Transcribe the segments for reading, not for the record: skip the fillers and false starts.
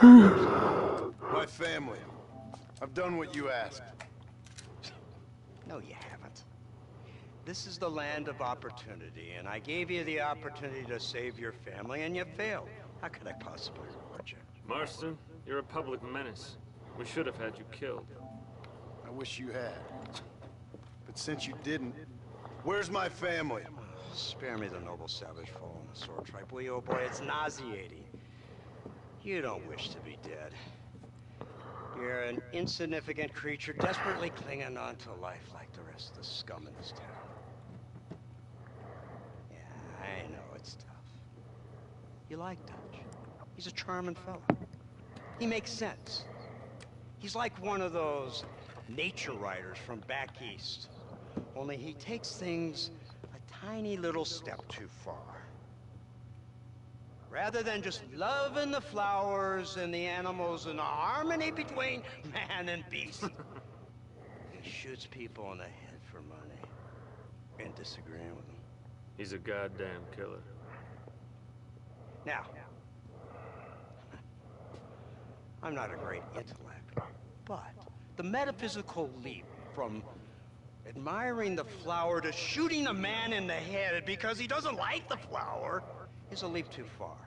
My family. I've done what you asked. No, you haven't. This is the land of opportunity, and I gave you the opportunity to save your family, and you failed. How could I possibly reward you? Marston, you're a public menace. We should have had you killed. I wish you had. But since you didn't, where's my family? Oh, spare me the noble savage fall on the sword tripe, will you, oh boy? It's nauseating. You don't wish to be dead. You're an insignificant creature desperately clinging on to life like the rest of the scum in this town. Yeah, I know it's tough. You like Dutch. He's a charming fella. He makes sense. He's like one of those nature writers from back east. Only he takes things a tiny little step too far. Rather than just loving the flowers and the animals and the harmony between man and beast, he shoots people in the head for money and disagreeing with them. He's a goddamn killer. Now, I'm not a great intellect, but the metaphysical leap from admiring the flower to shooting a man in the head because he doesn't like the flower is a leap too far.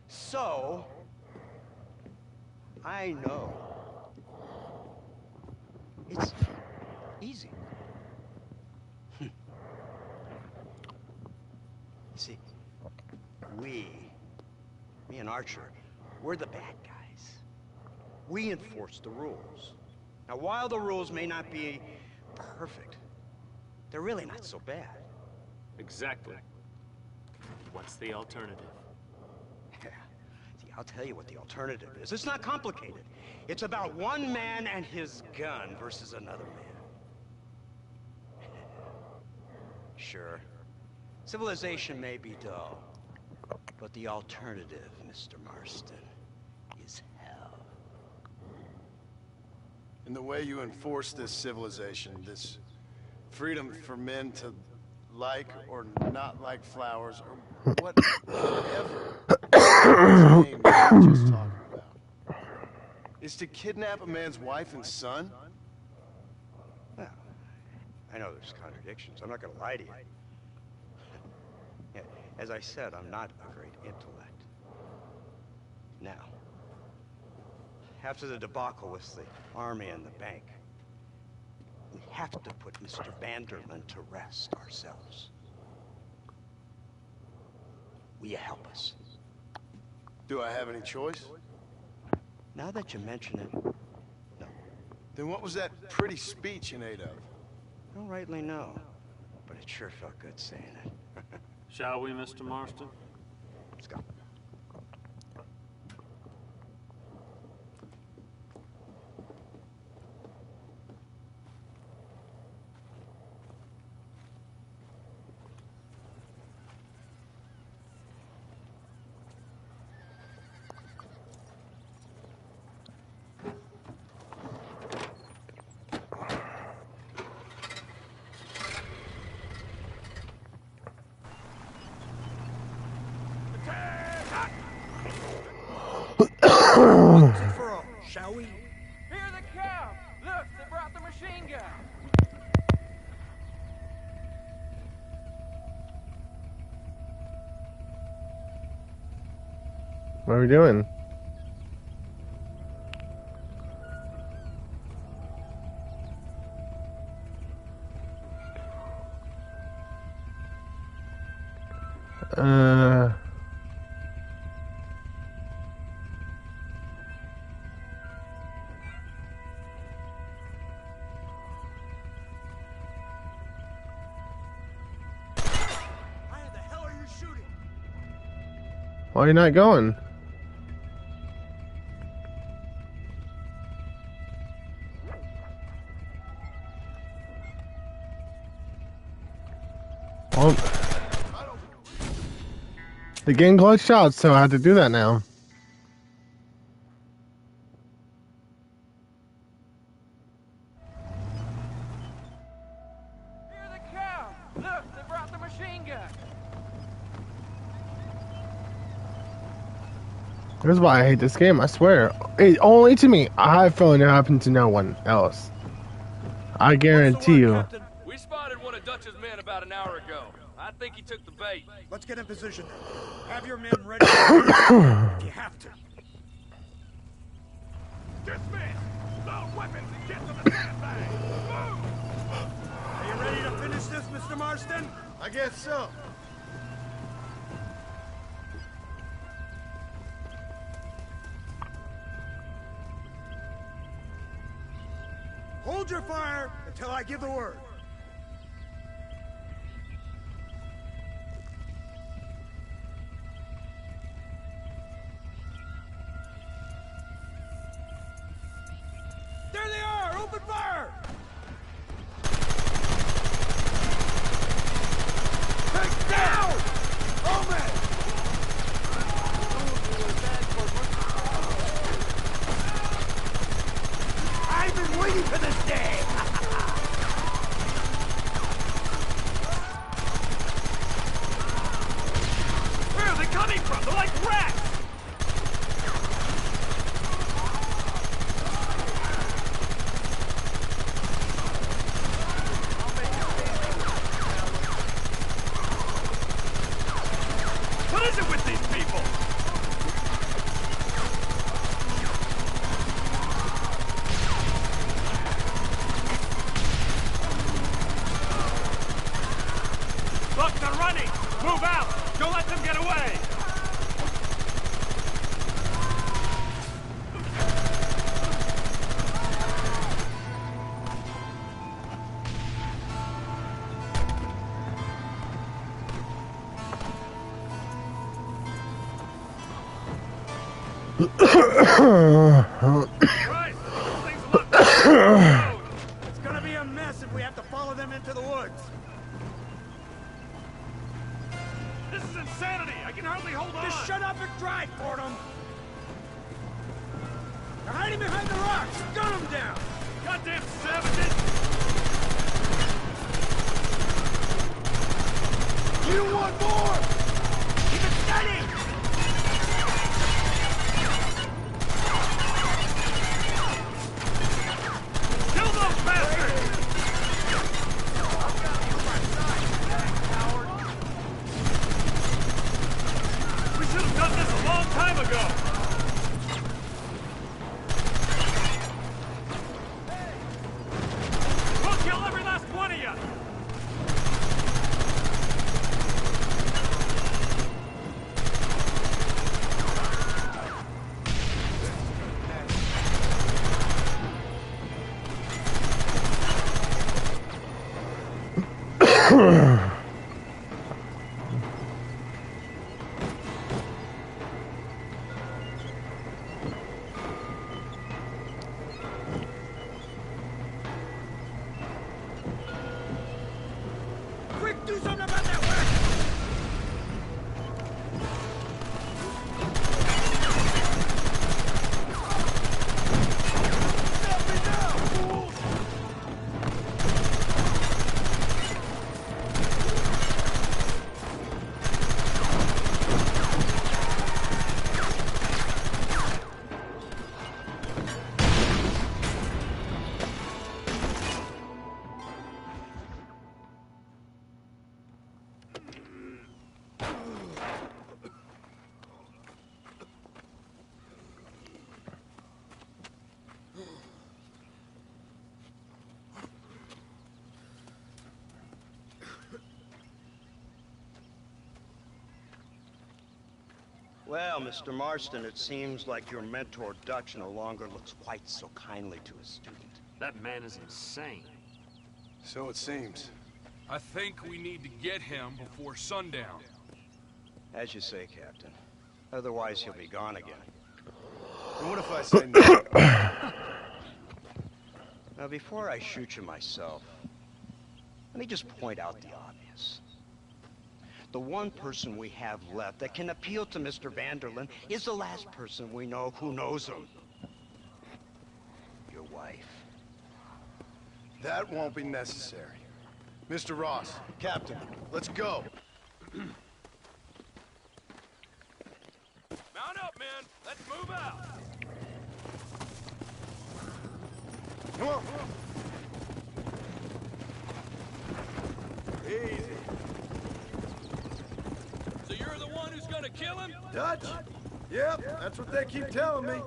So, I know it's easy. You see, me and Archer, we're the bad guys. We enforce the rules. Now, while the rules may not be perfect, they're really not so bad. Exactly. What's the alternative? Yeah. See, I'll tell you what the alternative is. It's not complicated. It's about one man and his gun versus another man. Sure, civilization may be dull, but the alternative, Mr. Marston, is hell. And the way you enforce this civilization, this freedom for men to like or not like flowers, or whatever name you were just talking about, is to kidnap a man's wife and son? Well, I know there's contradictions. I'm not going to lie to you. Yeah, as I said, I'm not a great intellect. Now, after the debacle with the army and the bank, we have to put Mr. Vanderlyn to rest ourselves. Will you help us? Do I have any choice? Now that you mention it, no. Then what was that pretty speech in aid of? I don't rightly know, but it sure felt good saying it. Shall we, Mr. Marston? Let's go. Once and for all, shall we? Hear the cow! Look, they brought the machine gun! What are we doing? Why the hell are you shooting? Why are you not going? Well, the game glitched out, so I had to do that now. Hear the cow! Look, they brought the machine gun! That's why I hate this game, I swear. Only to me. I have a feeling it happened to no one else. I guarantee you. Captain? We spotted one of Dutch's men about an hour ago. I think he took the bait. Let's get in position then. Have your men ready if you have to. Dismiss! Load weapons and get to the sandbag! Move! Are you ready to finish this, Mr. Marston? I guess so. Hold your fire until I give the word. There they are! Open fire! Take down! Omen! I've been waiting for this day! Where are they coming from? They're like rats! What is it with these people? Look, they're running! Move out! Don't let them get away! Christ, those things look road. It's gonna be a mess if we have to follow them into the woods. This is insanity! I can hardly hold on! Just shut up and drive, Fordham! They're hiding behind the rocks! Gun them down! Goddamn savages! You want more? Keep it steady! Kill those bastards! We should have done this a long time ago! We'll kill every last one of you! Quick, do something about that wreck! Stop me now, fools! Well, Mr. Marston, it seems like your mentor Dutch no longer looks quite so kindly to his student. That man is insane. So it seems. I think we need to get him before sundown. As you say, Captain. Otherwise, he'll be gone again. And what if I say no? Now, before I shoot you myself, let me just point out the obvious. The one person we have left that can appeal to Mr. Vanderlyn is the last person we know who knows him. Your wife. That won't be necessary. Mr. Ross, Captain, let's go. Mount up, up, man. Let's move out. Come on. Easy. So you're the one who's gonna kill him? Dutch? Yep, that's what they keep telling me.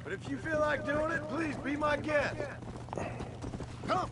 But if you feel like doing it, please be my guest. Come!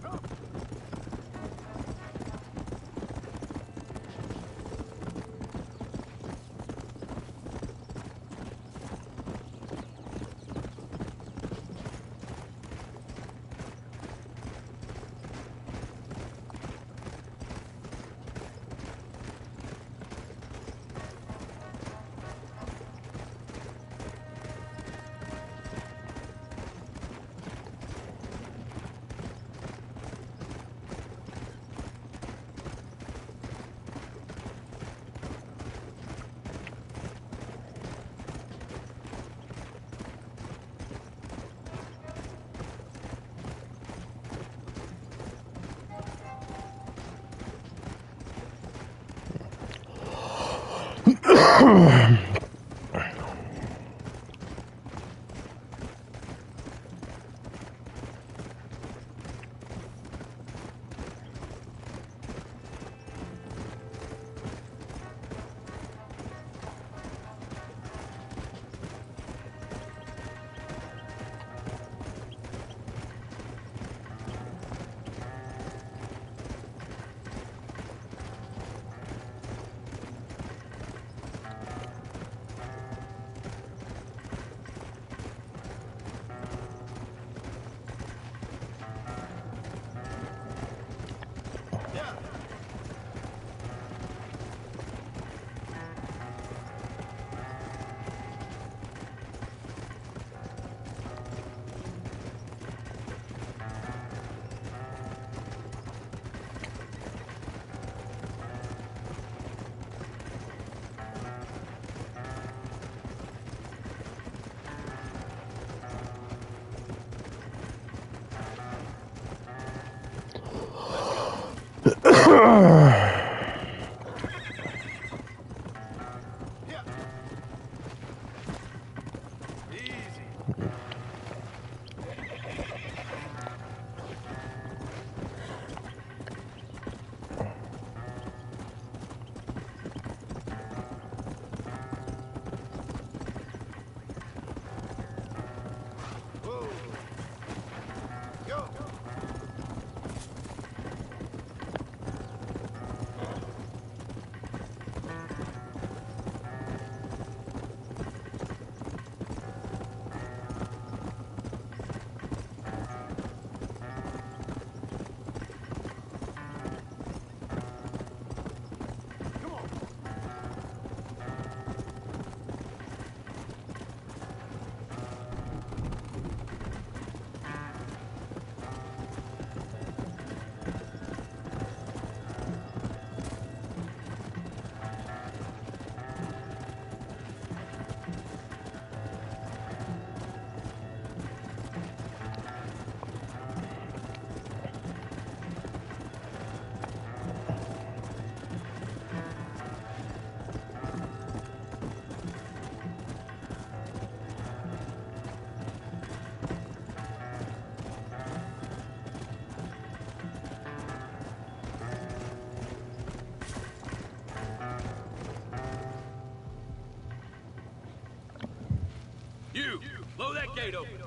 You, blow that gate open.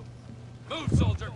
Move, soldier.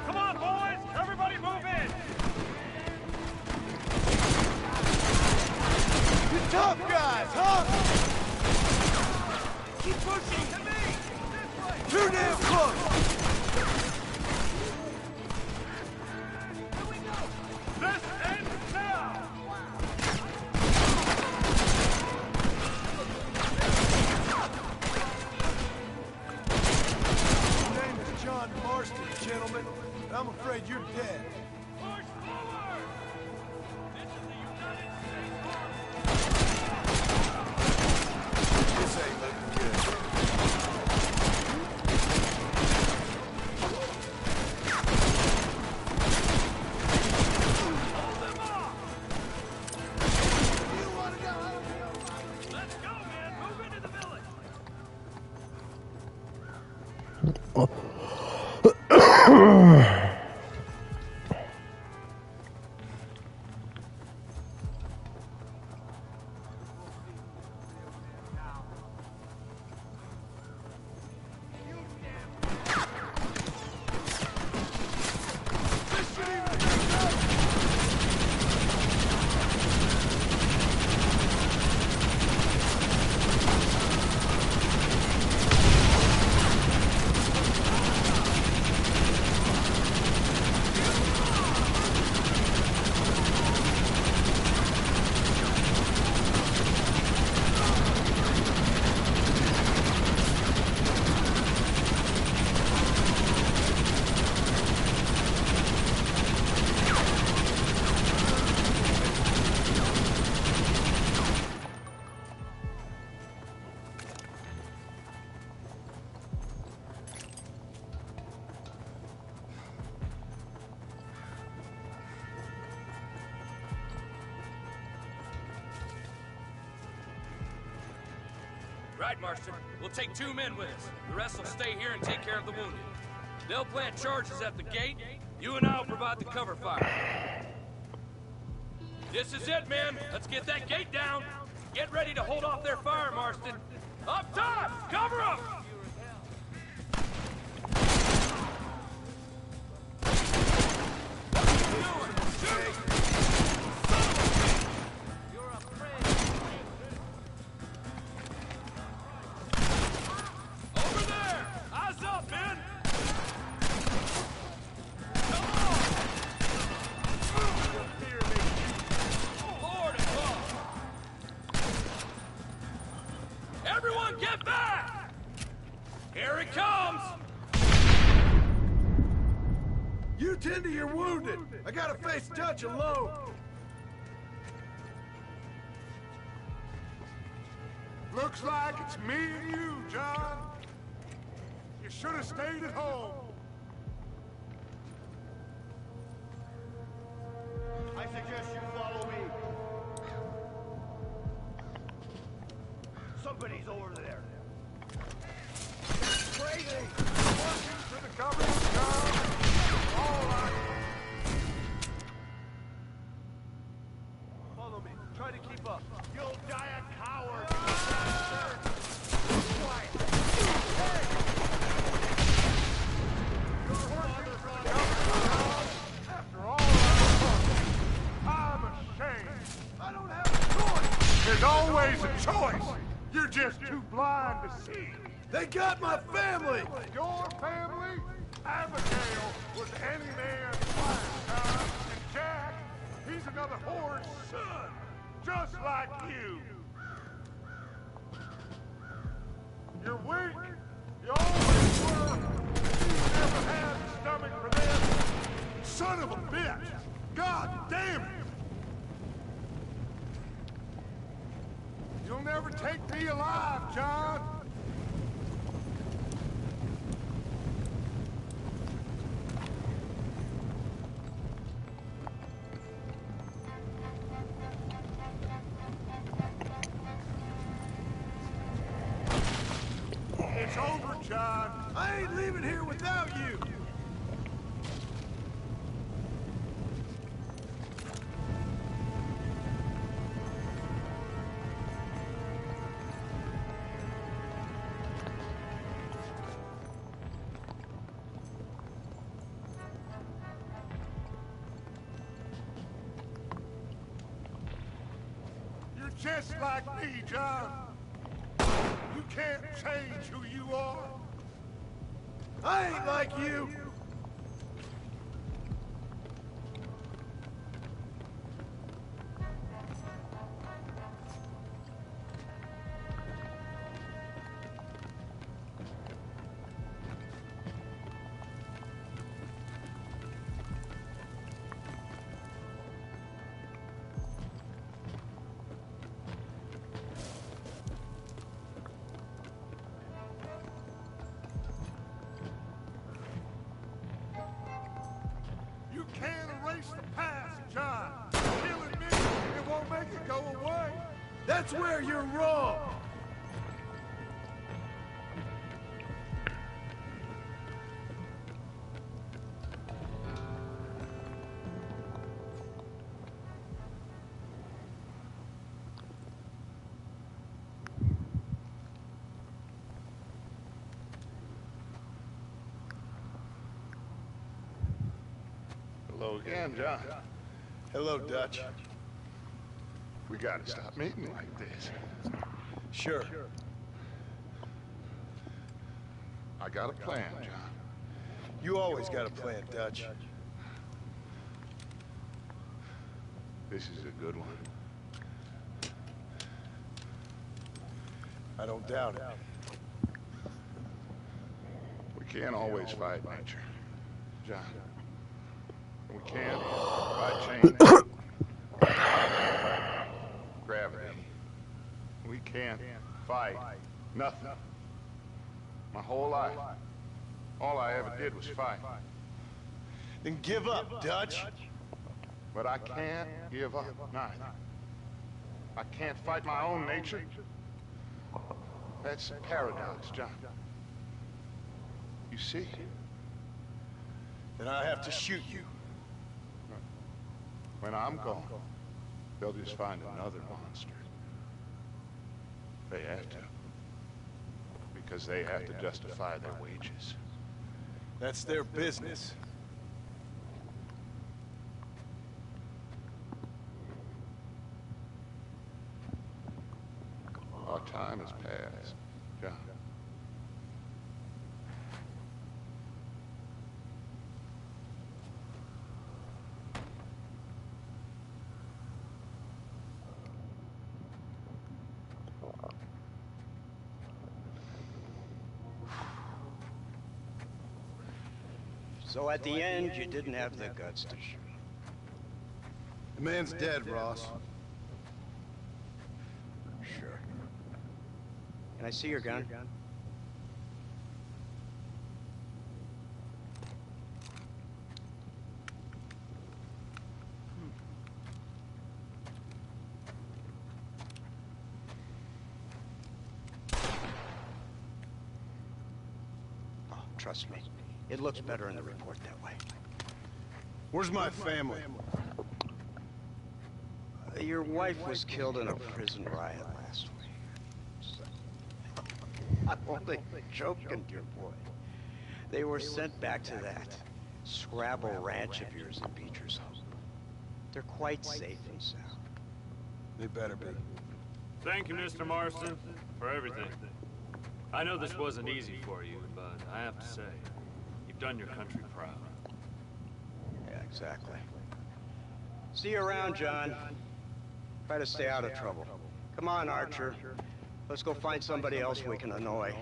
Come on, boys! Everybody move in! You tough guys, huh? Keep pushing! To me! This way! Too damn close! Here we go! This ends now! gentlemen, but I'm afraid you're dead. Push forward! This is the United States Army! This ain't looking good. Hold them off! You wanna go? Let's go, man! Move into the village! Right, Marston. We'll take 2 men with us. The rest will stay here and take care of the wounded. They'll plant charges at the gate. You and I'll provide the cover fire. This is it, men. Let's get that gate down. Get ready to hold off their fire, Marston. Up top! Cover them! Over there! Eyes up, men! Come on! Lord above! Everyone get back! Here it comes! You tend to your wounded. I gotta face Dutch alone. Looks like it's me and you, John. You should have stayed at home. I suggest you follow me. Somebody's over there. Crazy! Working for the government, John. All right. Follow me. Try to keep up. You'll die a coward. After all I'm ashamed. I don't have a choice. There's always a choice. You're just too blind to see. They got my family. Your family? Abigail was any man's wife, John. And Jack, he's another whore's son. Just like you. You're weak. You always were. You never had the stomach for this. Son of a bitch. God damn it. You'll never take me alive, John. It's over, John. I ain't leaving here without you. You're just like me, John. You can't change who you are. I ain't like you. can't erase the past, John. Killing me, it won't make it go away. That's where you're wrong. Hello again, John. Hello, Dutch. We gotta stop meeting like this. Sure. I got a plan, John. You always got a plan, Dutch. This is a good one. I don't doubt it. We can't always fight nature, John. We can't fight change. Gravity. We can't fight nothing. My whole life, all I ever did was fight. Then give up, Dutch. But I can't give up, neither. I can't fight my own nature. That's a paradox, John. You see? Then I have to shoot you. When I'm gone, they'll just find another monster. They have to. Because they have to justify their wages. That's their business. Our time has passed, John. So at the end, you didn't have the guts to shoot. The man's dead, Ross. Sure. Can I see your gun? Oh, trust me. It looks better in the report that way. Where's my family? Your wife was killed in a prison riot last week. I'm only joking, dear boy. They were sent back to that Scrabble ranch of yours in Beecher's Hope. They're quite safe and sound. They better be. Thank you, Mr. Marston, for everything. I know this wasn't easy for you, but I have to say, you've done your country proud. Yeah, exactly. See you around, John. Try to stay out of trouble. Come on, Archer. Let's go find somebody else we can annoy.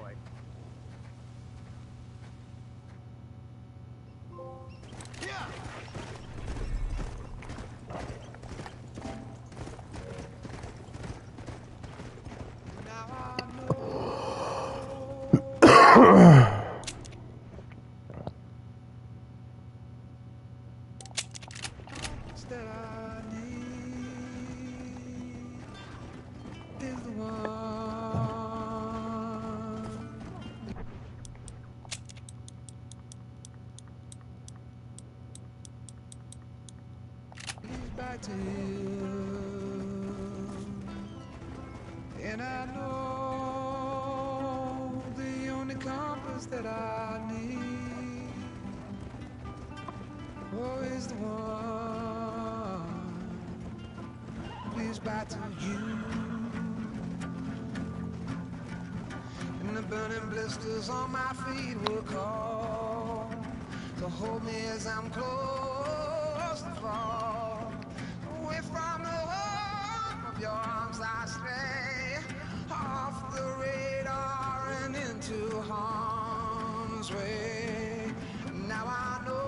Back to you, and I know the only compass that I need is the one leads back to you, and the burning blisters on my feet will call to hold me as I'm close to fall. Away from the warmth of your arms I stray, off the radar and into harm's way. Now I know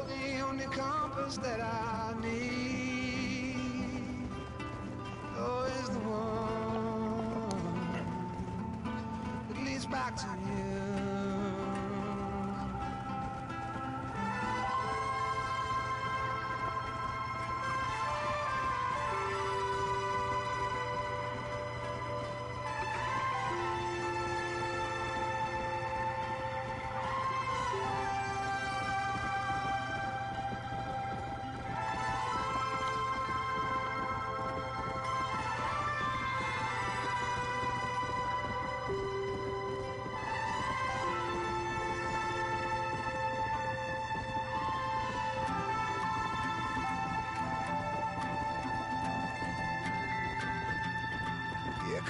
the only compass that I need is the one that leads back to you.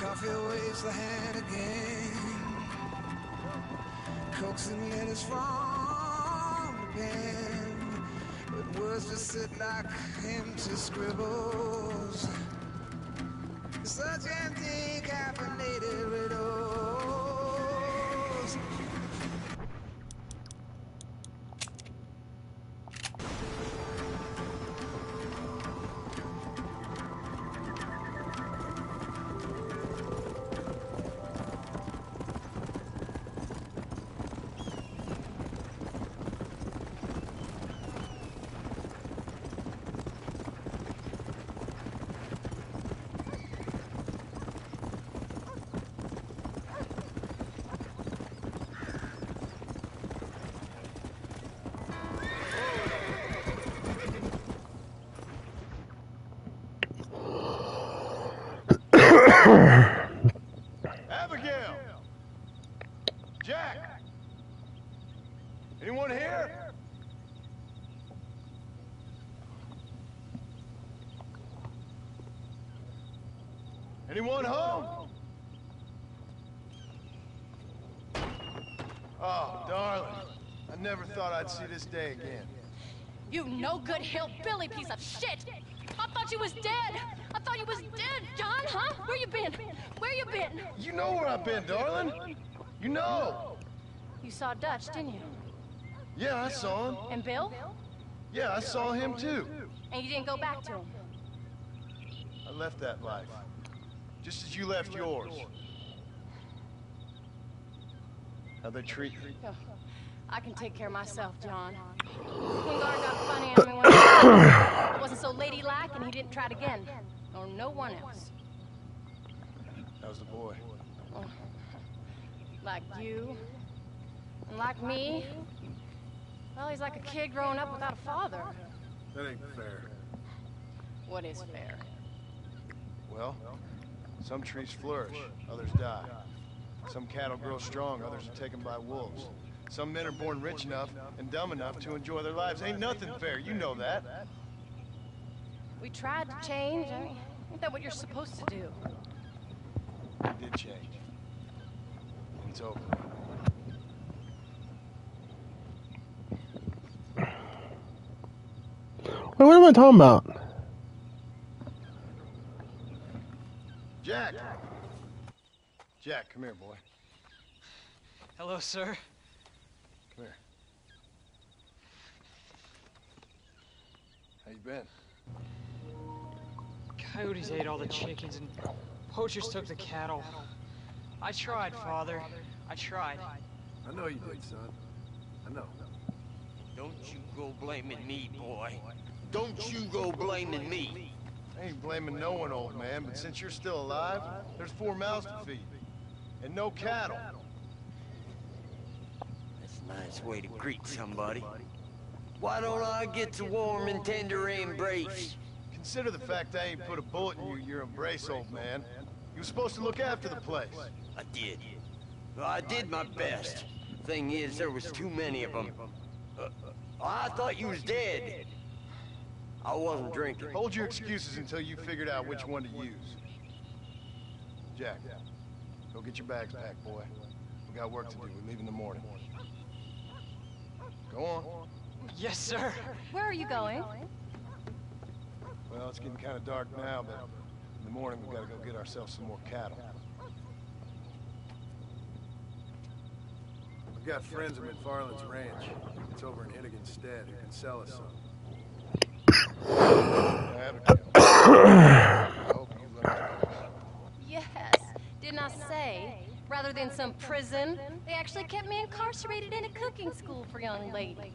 Coffee waves the hand again, coaxing letters from the pen, but words just sit like empty scribbles, such empty caffeinated riddles. Abigail! Jack! Anyone here? Anyone home? Oh, darling. I never thought I'd see this day again. You no good hillbilly piece of shit! I thought you was dead! I thought you was dead, John, huh? Where you been? Where you been? You know where I've been, darling. You know. You saw Dutch, didn't you? Yeah, I saw him. And Bill? Yeah, I saw him too. And you didn't go back to him? I left that life. Just as you left yours. How'd they treat you? Oh, I can take care of myself, John. Wingard got funny on me when I wasn't so ladylike, and he didn't try it again. Or no one else. How's the boy? Oh, like you. And like me. Well, he's like a kid growing up without a father. That ain't fair. What is fair? Well, some trees flourish, others die. Some cattle grow strong, others are taken by wolves. Some men are born rich enough and dumb enough to enjoy their lives. Ain't nothing fair, you know that. We tried to change. I mean, isn't that what you're supposed to do? We did change. It's over. Wait, what am I talking about? Jack! Jack, come here, boy. Hello, sir. Come here. How you been? Coyotes ate all the chickens and poachers took the cattle. I tried, Father. I tried. I know you did, son. I know. Don't you go blaming me, boy. Don't you go blaming me. I ain't blaming no one, old man, but since you're still alive, there's 4 mouths to feed. And no cattle. That's a nice way to greet somebody. Why don't I get a warm and tender embrace? Consider the fact I ain't put a bullet in your embrace, old man. You were supposed to look after the place. I did. Well, I did my best. Thing is, there was too many of them. I thought you was dead. I wasn't drinking. Hold your excuses until you figured out which one to use. Jack, go get your bags packed, boy. We got work to do. We leave in the morning. Go on. Yes, sir. Where are you going? Well, it's getting kind of dark now, but in the morning we gotta go get ourselves some more cattle. I've got friends at McFarland's ranch. It's over in Hennigan's stead who can sell us some. I hope you learned. Yes. Didn't I say? Rather than some prison, they actually kept me incarcerated in a cooking school for young ladies.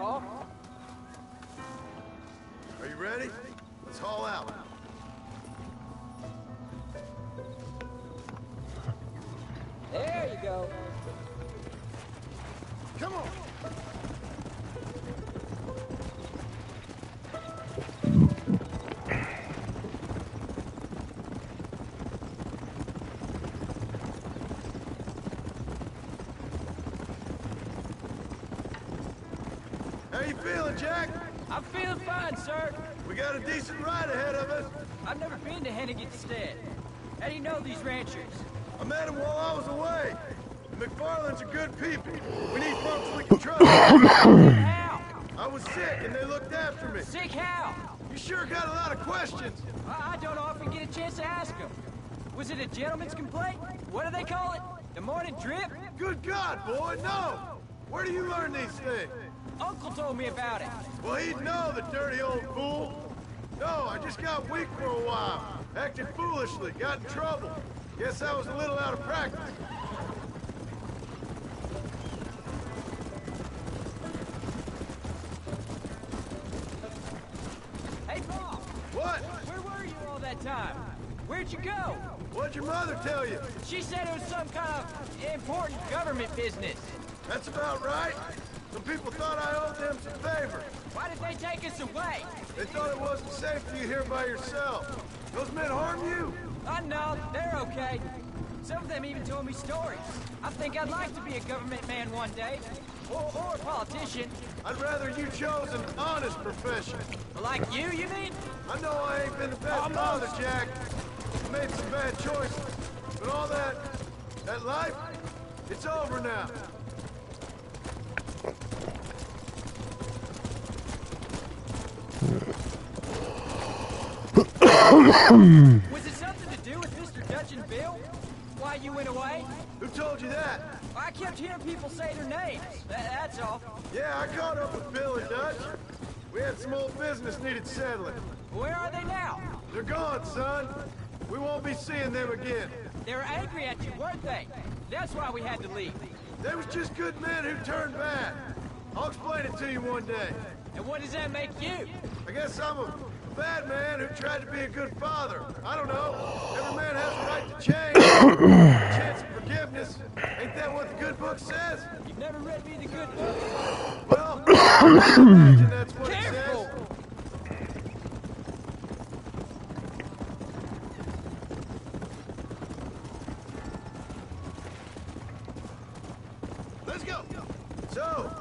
Paul. Are you ready? Let's haul out. There you go. Come on. How you feeling, Jack? I'm feeling fine, sir. We got a decent ride ahead of us. I've never been to Hennigan's Stead. How do you know these ranchers? I met them while I was away. The McFarlands are good people. We need folks we can trust. How? I was sick and they looked after me. Sick how? You sure got a lot of questions. I don't often get a chance to ask them. Was it a gentleman's complaint? What do they call it? The morning drip? Good God, boy, no! Where do you learn these things? Uncle told me about it. Well, he'd know, the dirty old fool. No, I just got weak for a while. Acted foolishly, got in trouble. Guess I was a little out of practice. Hey, Paul. What? Where were you all that time? Where'd you go? What'd your mother tell you? She said it was some kind of important government business. That's about right. Some people thought I owed them some favor. Why did they take us away? They thought it wasn't safe for you here by yourself. Those men harm you? No, they're okay. Some of them even told me stories. I think I'd like to be a government man one day. Or a politician. I'd rather you chose an honest profession. Like you mean? I know I ain't been the best father, Jack. I made some bad choices. But all that life, it's over now. Was it something to do with Mr. Dutch and Bill? Why you went away? Who told you that? I kept hearing people say their names. That's all. Yeah, I caught up with Bill and Dutch. We had some old business needed settling. Where are they now? They're gone, son. We won't be seeing them again. They were angry at you, weren't they? That's why we had to leave. They was just good men who turned bad. I'll explain it to you one day. And what does that make you? I guess I'm a bad man who tried to be a good father. I don't know. Every man has a right to change. A chance of forgiveness. Ain't that what the good book says? You've never read me the good book? Well, I imagine that's what it Careful! says. Let's go. So,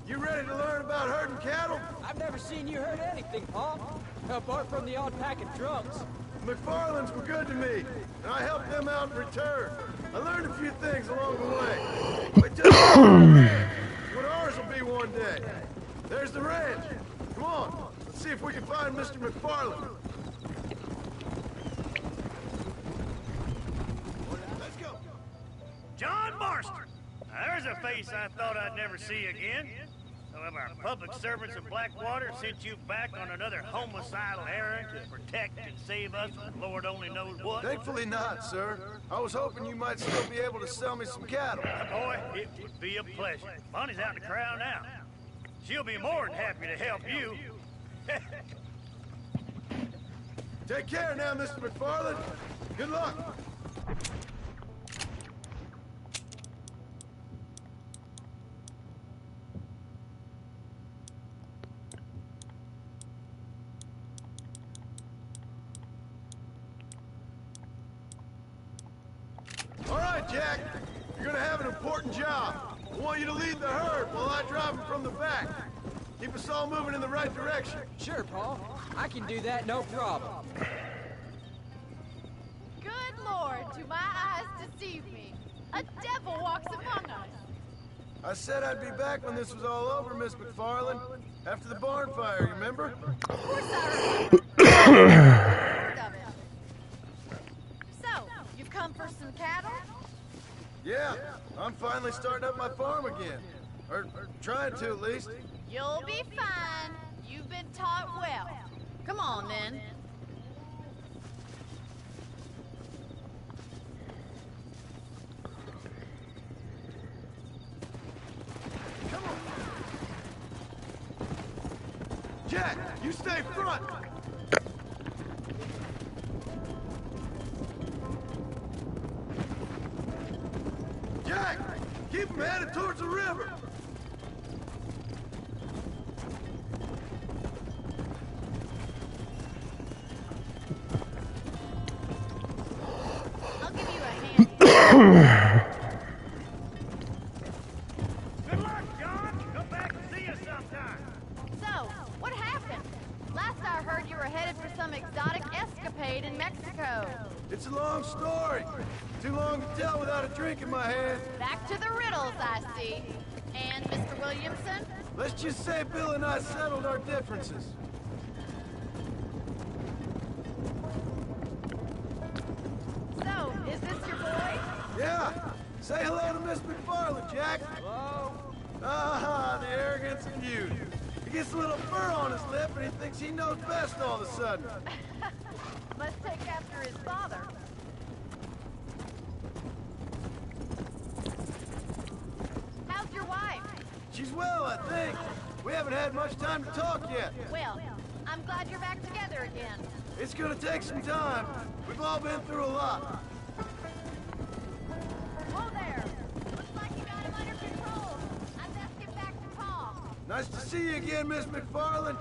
you ready to learn about herding cattle? I've never seen you hurt anything, Paul. Apart from the odd pack of drunks. The McFarlands were good to me, and I helped them out in return. I learned a few things along the way. Wait till what ours will be one day. There's the ranch. Come on, let's see if we can find Mr. McFarland. Let's go. John Marston! Now, there's a face I thought I'd never see again. Some of our public servants in Blackwater sent you back on another homicidal errand to protect and save us from Lord only knows what. Thankfully not, sir. I was hoping you might still be able to sell me some cattle. Boy, it would be a pleasure. Bonnie's out in the crowd now. She'll be more than happy to help you. Take care now, Mr. McFarland. Good luck. All right, Jack. You're gonna have an important job. I want you to lead the herd while I drive them from the back. Keep us all moving in the right direction. Sure, Paul. I can do that, no problem. Good Lord, do my eyes deceive me? A devil walks among us. I said I'd be back when this was all over, Miss McFarland. After the barn fire, you remember? Of course I remember. Of it. So, you've come for some cattle? Yeah, I'm finally starting up my farm again. Or trying to, at least. You'll be fine. You've been taught well. Come on, then. Come on. Jack, you stay front! Jack, keep them headed towards the river! I'll give you a hand. Good luck, John. Come back and see us sometime. So, what happened? Last I heard you were headed for some exotic escapade in Mexico. It's a long story. Too long to tell without a drink in my hand. Back to the riddles, I see. And Mr. Williamson? Let's just say Bill and I settled our differences. So, is this your boy? Yeah. Say hello to Miss McFarland, Jack. Hello? Ah, the arrogance of youth. He gets a little fur on his lip and he thinks he knows best all of a sudden. Must take after his father. How's your wife? She's well, I think. We haven't had much time to talk yet. Well, I'm glad you're back together again. It's gonna take some time. We've all been through a lot. Whoa there! Looks like you got him under control. I'd best get back to Pa. Nice to see you again, Miss McFarland.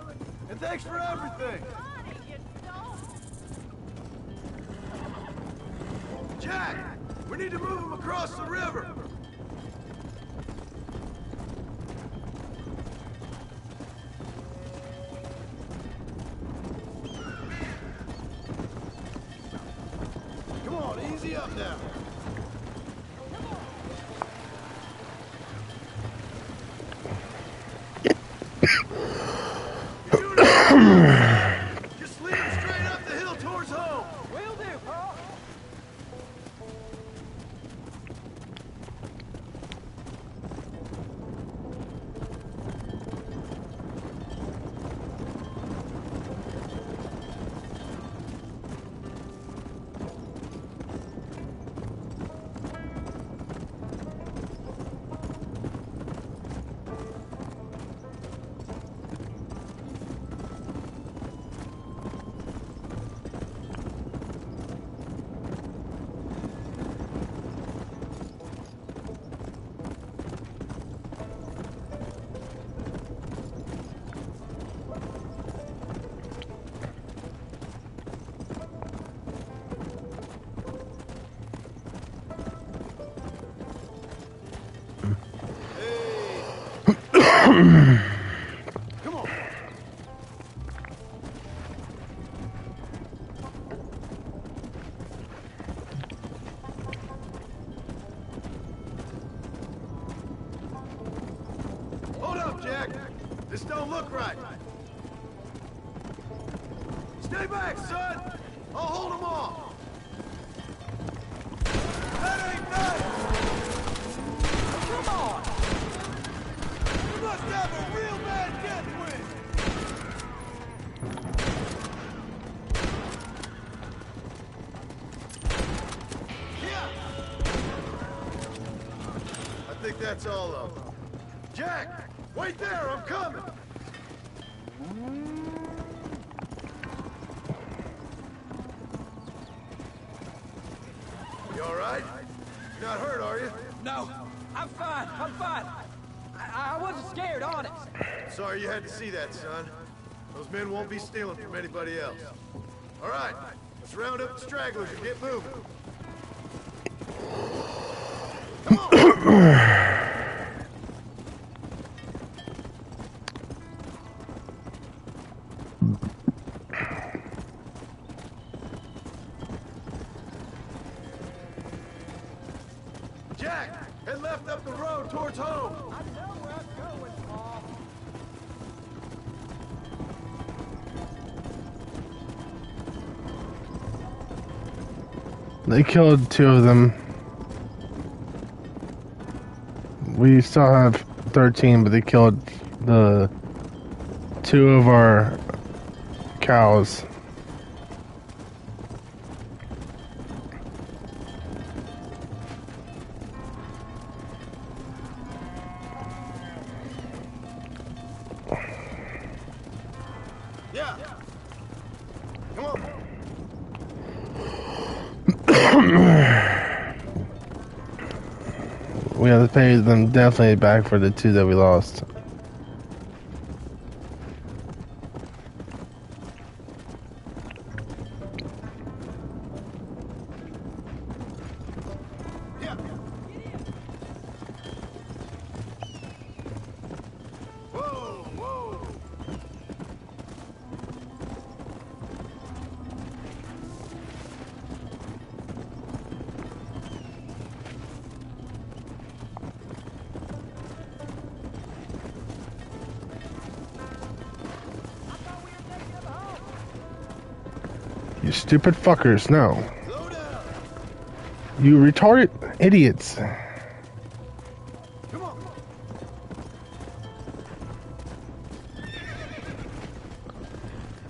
And thanks for everything. Funny, you don't. Jack, we need to move him across the river. Come on, easy up now. You're doing it. Just lead him straight up the hill towards home. Will do, Pa. Come on. Hold up, Jack. This don't look right. Stay back, son. I'll hold them off. That ain't nice. Come on! You must have a real bad death wish. Yeah. I think that's all of them. Jack, wait there, I'm coming. You all right? You're not hurt, are you? No, I'm fine. I'm fine. I wasn't scared, honest. Sorry you had to see that, son. Those men won't be stealing from anybody else. All right, let's round up the stragglers and get moving. Come on! Jack, head left up the road towards home. I know where I'm going, Pa. They killed 2 of them. We still have 13, but they killed the 2 of our cows. We have to pay them definitely back for the 2 that we lost. You stupid fuckers, no. You retarded idiots. Come on.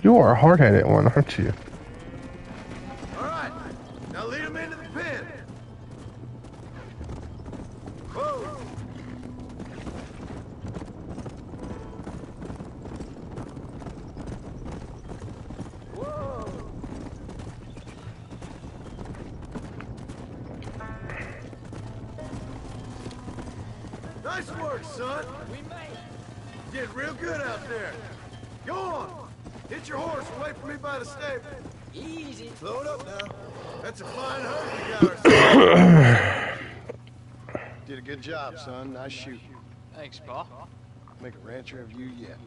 You are a hard-headed one, aren't you? All right. Now lead him into the pen. Whoa. Nice work, son. We made it. You did real good out there. Go on. Hit your horse and wait for me by the stable. Easy. Load up now. That's a fine herd you got ourselves. Did a good job, son. Nice shooting. Thanks, Pa. Make a rancher of you yet.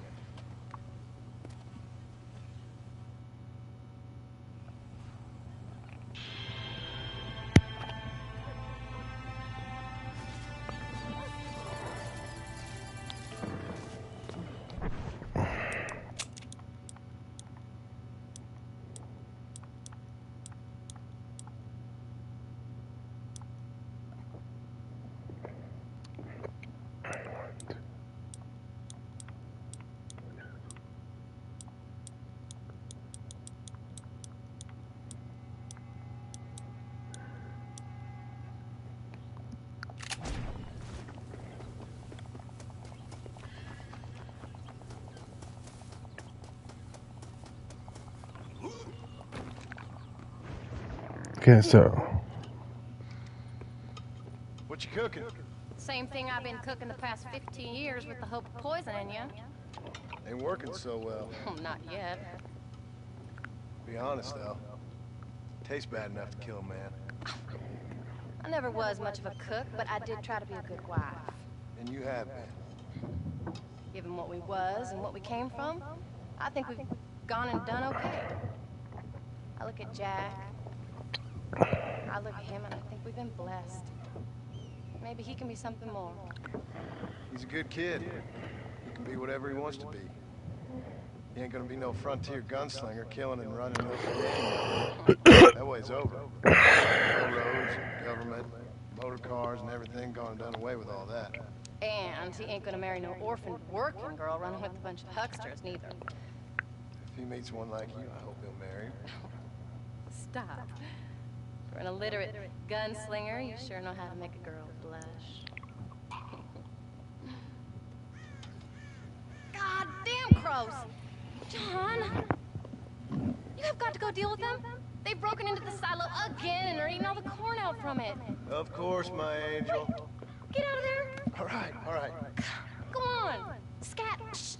Okay, so What you cooking? Same thing I've been cooking the past 15 years with the hope of poisoning you. Ain't working so well. Not yet. Be honest, though. Tastes bad enough to kill a man. I never was much of a cook, but I did try to be a good wife. And you have been. Given what we was and what we came from, I think we've gone and done okay. I look at Jack. I look at him and I think we've been blessed. Maybe he can be something more. He's a good kid. He can be whatever he wants to be. He ain't gonna be no frontier gunslinger killing and running over game. That way's over. Railroads, government, motor cars, and everything gone and done away with all that. And he ain't gonna marry no orphaned working girl running with a bunch of hucksters, neither. If he meets one like you, I hope he'll marry her. Stop. For an illiterate gunslinger, you sure know how to make a girl blush. God damn crows! John! You have got to go deal with them. They've broken into the silo again and are eating all the corn out from it. Of course, my angel. Get out of there! All right, all right. Go on! Scat! Shh.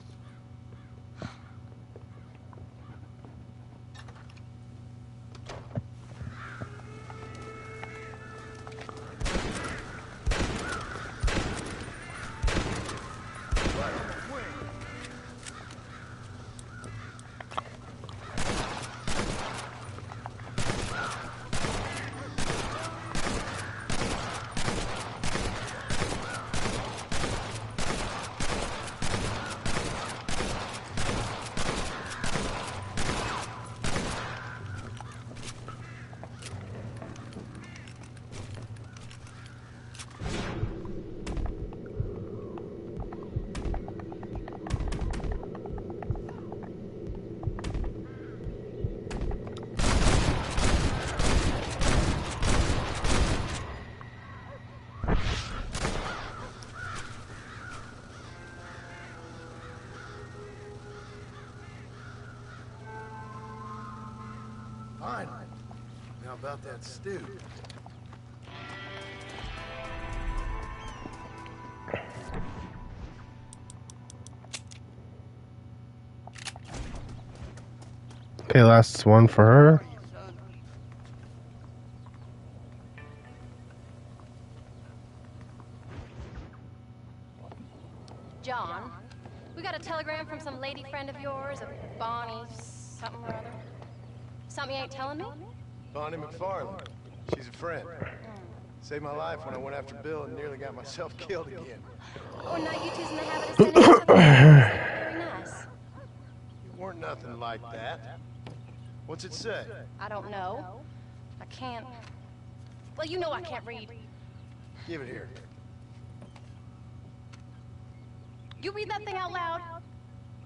about that stew. Okay, last one for her. John, we got a telegram from some lady friend of yours, a Bonnie something or other. Something you ain't telling me? Bonnie McFarlane. She's a friend. Saved my life when I went after Bill and nearly got myself killed again. Oh, now you two's in the habit of sending each other very nice. You weren't nothing like that. What's it say? I don't know. I can't... Well, you know I can't read. Give it here. You read that thing out loud?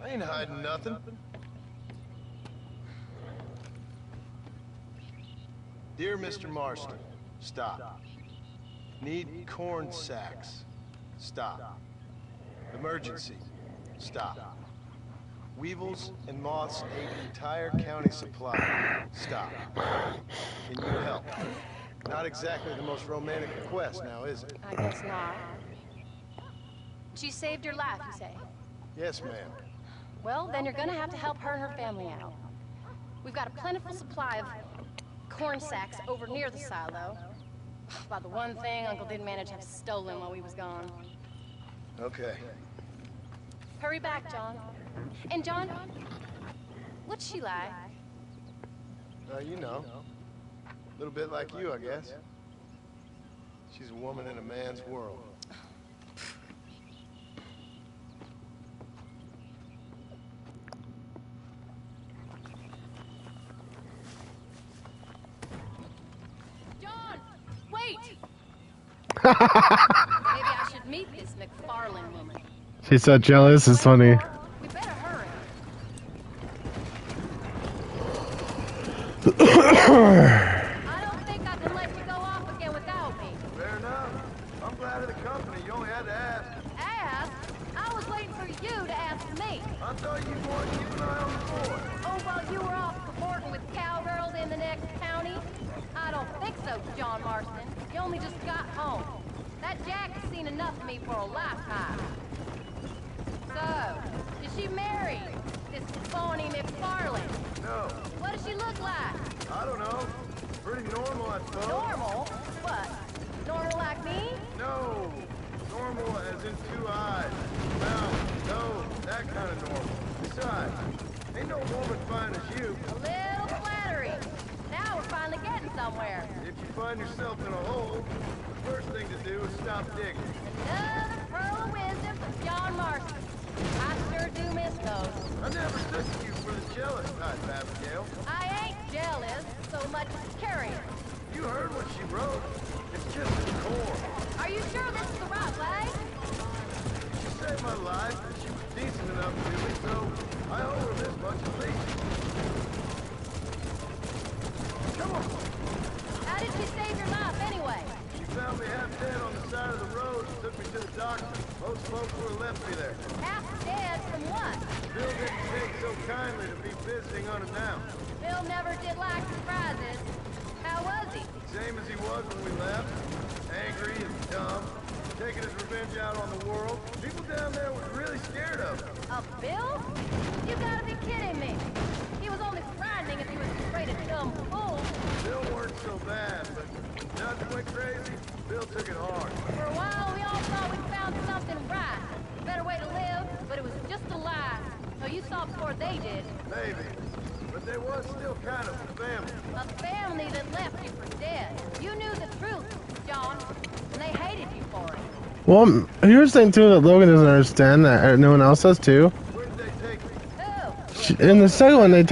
I ain't hiding nothing. Dear Mr. Marston, stop. Need corn sacks. Stop. Emergency. Stop. Weevils and moths ate entire county supply. Stop. Can you help? Not exactly the most romantic request now, is it? I guess not. She saved your life, you say? Yes, ma'am. Well, then you're gonna have to help her and her family out. We've got a plentiful supply of corn sacks over near the silo. About the one thing Uncle didn't manage to have stolen while we was gone. Okay. Hurry back, John. And John, what's she like? You know. A little bit like you, I guess. She's a woman in a man's world. John, wait! Maybe I should meet this McFarlane woman. She's so jealous, it's funny. We better hurry. I don't think I can let you go off again without me. Fair enough. I'm glad of the company. You only had to ask. Ask? I was waiting for you to ask me. I thought you'd want to keep an eye on the boy. Oh, while you were off cavorting with cowgirls in the next county? I don't think so, John Marston. You only just got home. That Jack has seen enough of me for a lifetime. So, is she married? This Bonnie McFarlane? No. What does she look like? I don't know. Pretty normal, I suppose. Normal? What? Normal like me? No. Normal as in 2 eyes. Mouth, nose, that kind of normal. Besides, ain't no woman fine as you. A little flattery. Now we're finally getting somewhere. If you find yourself in a hole, the first thing to do is stop digging. Another pearl of wisdom from John Marston. I sure do miss those. I never took you for the jealous type, Abigail. I ain't jealous so much as curious. You heard what she wrote. It's just corn. Are you sure this is the right way? She saved my life, and she was decent enough to me, so I owe her this much at least. Come on. How did she save your life anyway? She found me half dead on the side of the road and took me to the doctor. Most folks would have left me there. Half dead from what? Bill didn't take so kindly to be visiting unannounced. Bill never did like surprises. How was he? Same as he was when we left. Angry and dumb. Taking his revenge out on the world. People down there were really scared of him. Of Bill? You gotta be kidding me. He was only frightening if he was afraid of dumb fools. Bill weren't so bad, but nothing went crazy. Bill took it hard. For a while, we all thought we'd found something right. A better way to live, but it was just a lie. So you saw before they did. Maybe. But there was still kind of a family. A family that left you for dead. You knew the truth, John, and they hated you for it. Well, here's the thing too that Logan doesn't understand that no one else does too. Where did they take me? Who? In the second one, he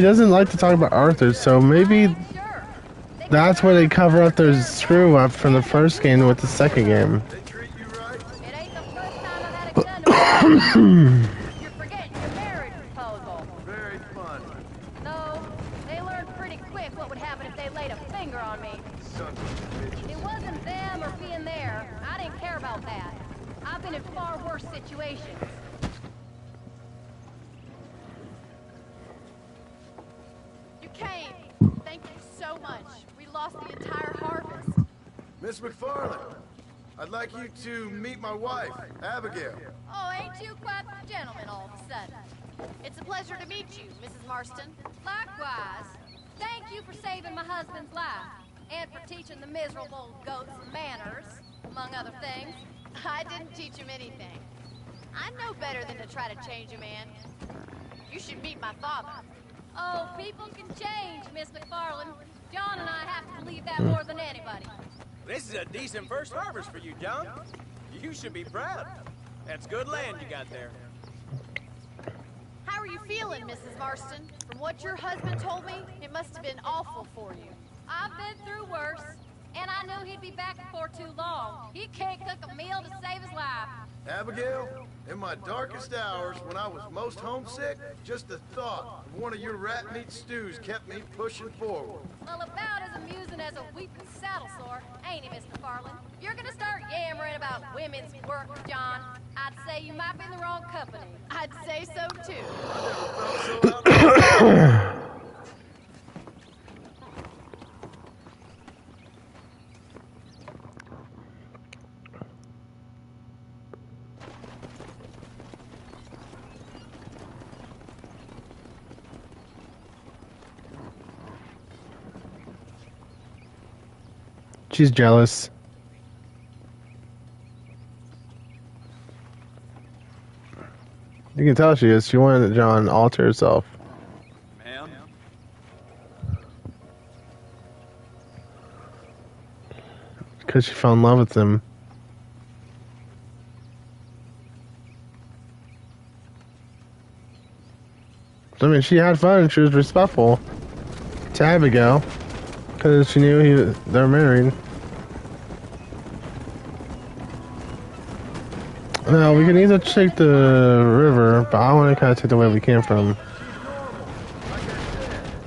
doesn't like to talk about Arthur, so maybe Sure. that's where they cover up their screw up from the first game with the second game. They treat you right? It ain't the first time I've had it done to me. You're forgetting your marriage proposal. Very fun. No, they learned pretty quick what would happen if they laid a finger on me. Sons of bitches. It wasn't them or being there. I didn't care about that. I've been in far worse situations. You came. Thank you so much. We lost the entire harvest. Miss McFarland, I'd like you to meet my wife, Abigail. Oh, ain't you quite the gentleman all of a sudden? It's a pleasure to meet you, Mrs. Marston. Likewise. Thank you for saving my husband's life, and for teaching the miserable goats manners, among other things. I didn't teach him anything. I'm no better than to try to change a man. You should meet my father. Oh, people can change, Miss McFarland. John and I have to believe that more than anybody. This is a decent first harvest for you, John. You should be proud. That's good land you got there. How are you feeling, Mrs. Marston? From what your husband told me, it must have been awful for you. I've been through worse, and I knew he'd be back before too long. He can't cook a meal to save his life. Abigail, in my darkest hours, when I was most homesick, just the thought of one of your rat meat stews kept me pushing forward. Well, about as amusing as a weeping saddle sore, ain't he, Mr. Farland? If you're gonna start yammering about women's work, John, I'd say you might be in the wrong company. I'd say so, too. I never felt so out. She's jealous. You can tell she is. She wanted John all to herself. Ma'am? Because she fell in love with him. I mean, she had fun. She was respectful to Abigail. Because she knew they're married. Now, we can either take the river, but I want to kind of take the way we came from.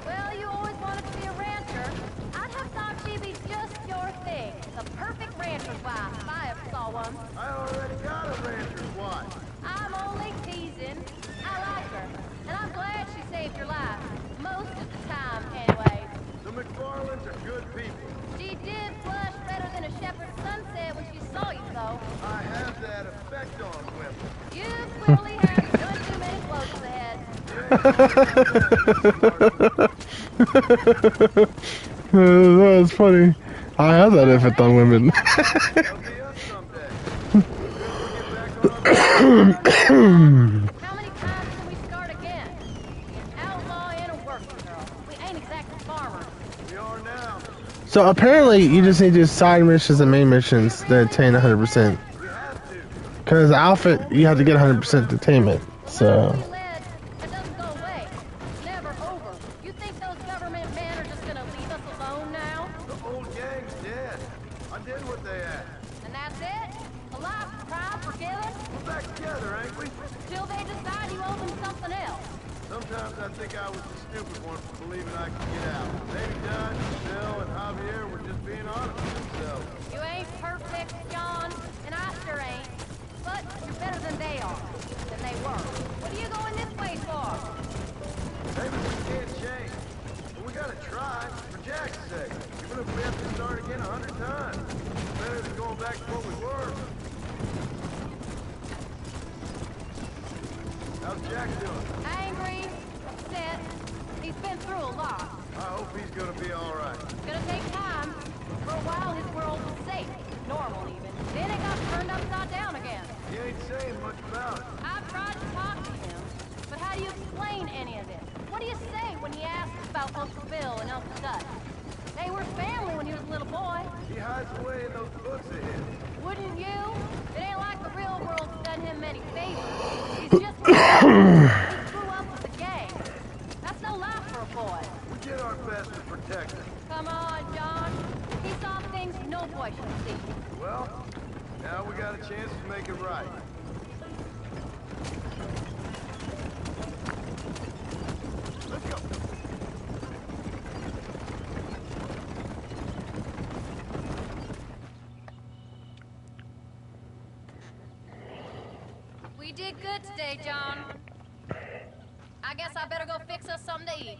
Well, you always wanted to be a rancher. I'd have thought she'd be just your thing. The perfect rancher's wife, if I ever saw one. I already got a rancher's wife. I'm only teasing. I like her, and I'm glad she saved your life. Most of the time, anyway. The McFarlands are good people. She did blush better than a shepherd's sunset when she saw you, though. I have that effect on women. You clearly have doing too many blows ahead. That was funny. I have that effect on women. That'll be us someday. We'll get back on our How many times can we start again? An outlaw and a working girl. We ain't exactly farmers. We are now. So apparently, you just need to do side missions and main missions to attain 100%. We have to. Because the outfit, you have to get 100% to tame it. So. We led, it doesn't go away. It's never over. You think those government men are just gonna leave us alone now? The old gang's dead. I did what they asked. And that's it? A life of crime forgiven? We're back together, ain't we? Till they decide you owe them something else. Sometimes I think I was the stupid one for believing I could get out. Maybe Dutch, Bill, and Javier were just being honest with themselves. You ain't perfect, John, and I sure ain't. But you're better than they are. Than they were. What are you going this way for? Maybe we can't change. But we gotta try, for Jack's sake. Even if we have to start again 100 times. Better than going back to what we were. How's Jack doing? Angry, upset. He's been through a lot. I hope he's gonna be alright. It's gonna take time. For a while, his world was safe. Normal, even. Then it got turned upside down again. He ain't saying much about it. I've tried to talk to him, but how do you explain any of this? What do you say when he asks about Uncle Bill and Uncle Dutch? They were family when he was a little boy. He hides away in those books of his. Wouldn't you? It ain't like the real world's done him many favors. He's just he grew up with the gang. That's no life for a boy. We did our best to protect him. Come on, John. He saw things no boy should see. Well, now we got a chance to make it right. Let's go. We did good today, John. I guess I better go fix us something to eat.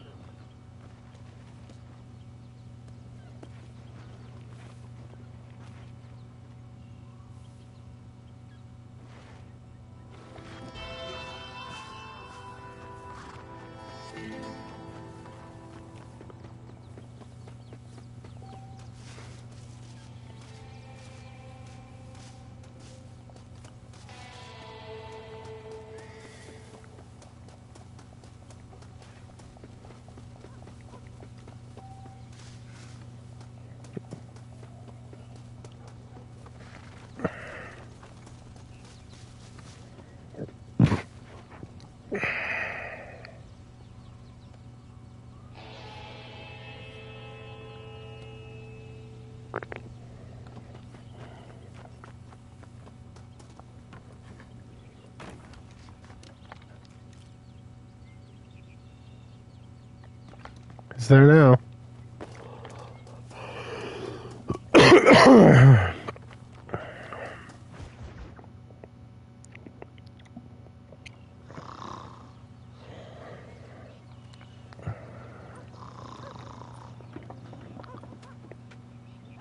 It's there now.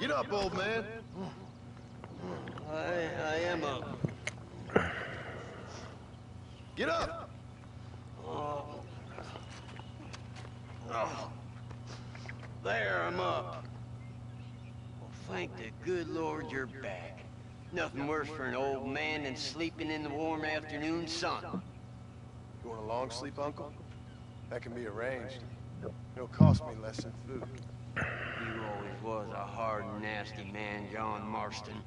Get up, old man. I am up. Get up. Oh. There, I'm up. Well, thank the good Lord you're back. Nothing worse for an old man than sleeping in the warm afternoon sun. You want a long sleep, Uncle? That can be arranged. It'll cost me less than food. You always was a hard and nasty man, John Marston.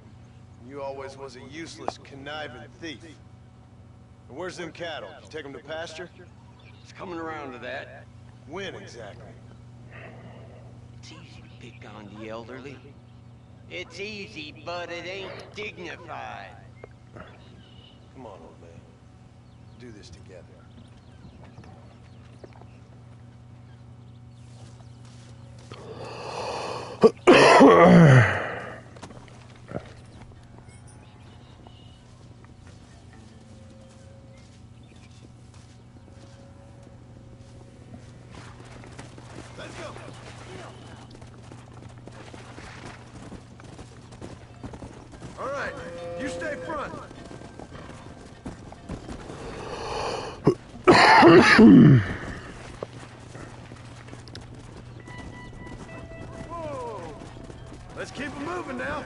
You always was a useless, conniving thief. And where's them cattle? You take them to pasture? It's coming around to that. When exactly? It's easy to pick on the elderly. It's easy, but it ain't dignified. Come on, old man. Do this together. Let's go. All right, you stay front. Whoa! Let's keep it moving now.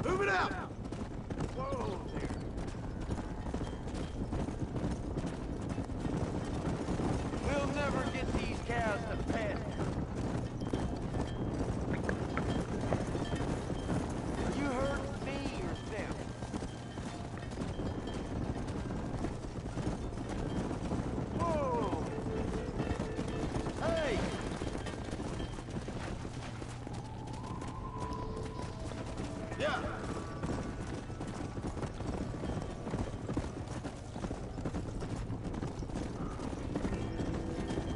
Move it out! Whoa there. We'll never get these cows to pasture. You heard me or them? Whoa! Hey! Yeah.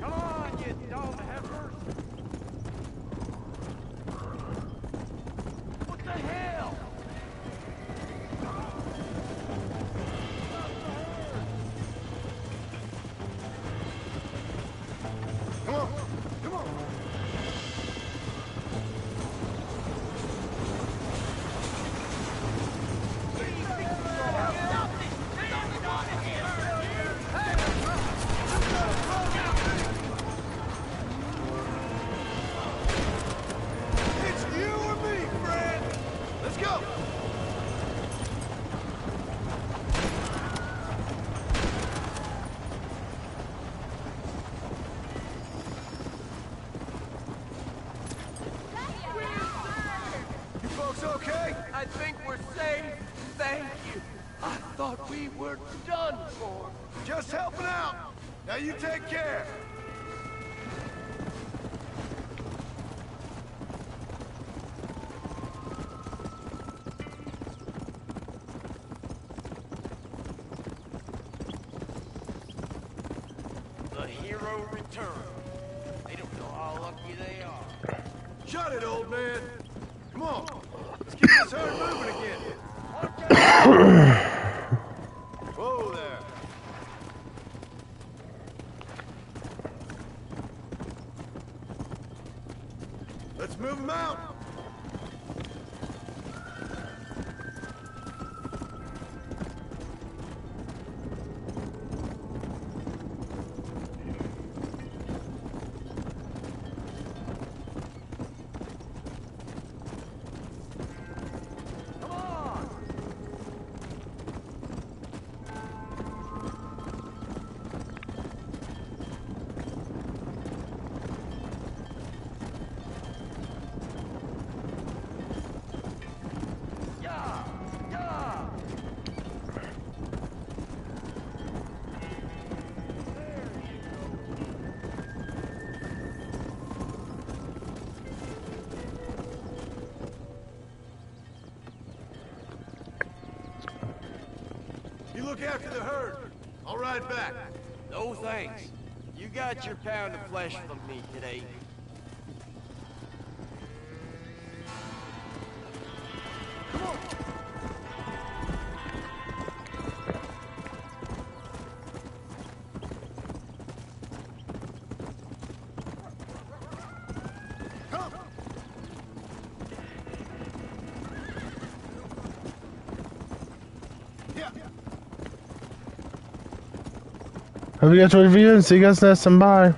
Come on, you dog heifers! What the hell? Come on. Come on. It's you or me, friend. Let's go. You folks okay? I think we're safe. Thank you. I thought we were done for. Just helping out. Now you take care. The hero returns. They don't know how lucky they are. Shut it, old man. Come on. Let's keep this herd moving again. Whoa there. Let's move them out. look after the herd. I'll ride back. No thanks. You got your pound of flesh from me today. Come on. Come. Yeah. Hope you guys enjoyed the video and see you guys next time. Bye.